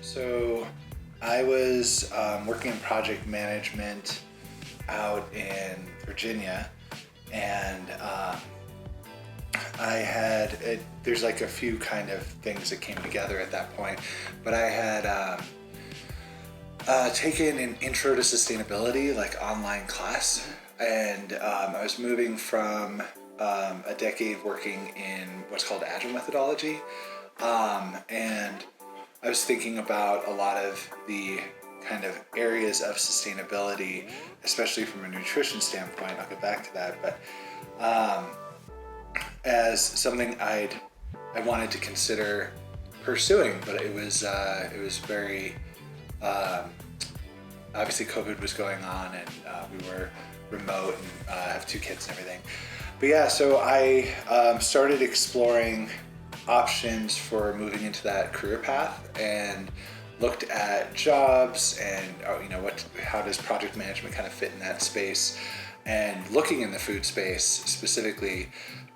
So I was working in project management out in Virginia, and there's like a few kind of things that came together at that point, but I had taken an intro to sustainability, like online class, and I was moving from a decade working in what's called agile methodology, and I was thinking about a lot of the kind of areas of sustainability, especially from a nutrition standpoint. I'll get back to that, but as something I wanted to consider pursuing, but it was very obviously COVID was going on, and we were remote, and have 2 kids and everything. But yeah, so I started exploring options for moving into that career path, and looked at jobs and how does project management kind of fit in that space. And looking in the food space specifically,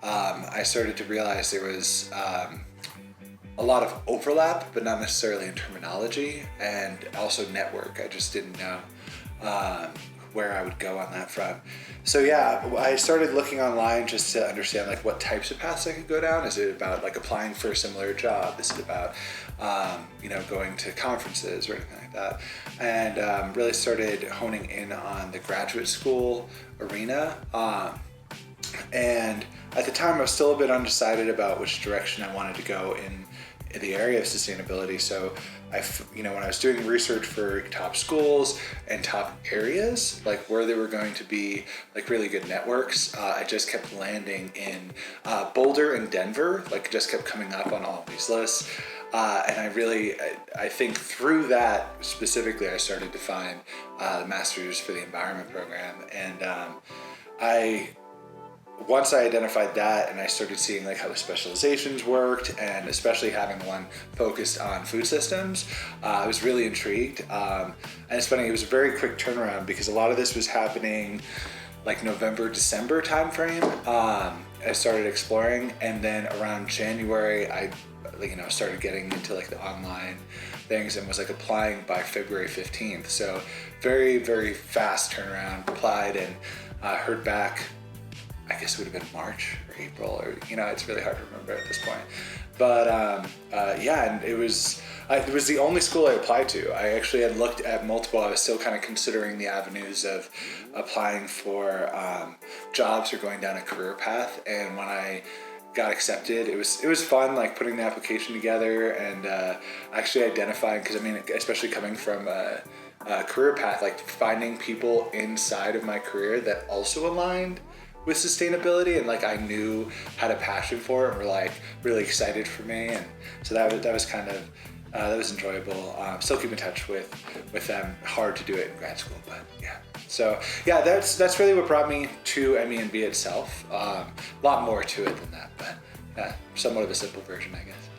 I started to realize there was a lot of overlap, but not necessarily in terminology, and also network. I just didn't know where I would go on that front. So yeah, I started looking online just to understand like what types of paths I could go down. Is it about like applying for a similar job? Is it about going to conferences or anything like that? And really started honing in on the graduate school arena. And at the time I was still a bit undecided about which direction I wanted to go in the area of sustainability. So when I was doing research for top schools and top areas, like where there were going to be like really good networks, I just kept landing in Boulder and Denver, like just kept coming up on all of these lists. And I think through that specifically, I started to find the Masters for the Environment program. And once I identified that, and I started seeing like how the specializations worked, and especially having one focused on food systems, I was really intrigued. And it's funny, it was a very quick turnaround because a lot of this was happening like November, December timeframe. I started exploring, and then around January, I started getting into like the online things and was like applying by February 15th. So very, very fast turnaround. Applied and heard back, I guess it would have been March or April, or it's really hard to remember at this point. But and it was the only school I applied to. I actually had looked at multiple. I was still kind of considering the avenues of applying for jobs or going down a career path. And when I got accepted, it was fun, like putting the application together and actually identifying, because especially coming from a career path, like finding people inside of my career that also aligned with sustainability, and like I knew had a passion for it and were like really excited for me. And so that was kind of that was enjoyable. Still keep in touch with them. Hard to do it in grad school, but yeah. So yeah, that's really what brought me to MENV itself. A lot more to it than that, but somewhat of a simple version, I guess.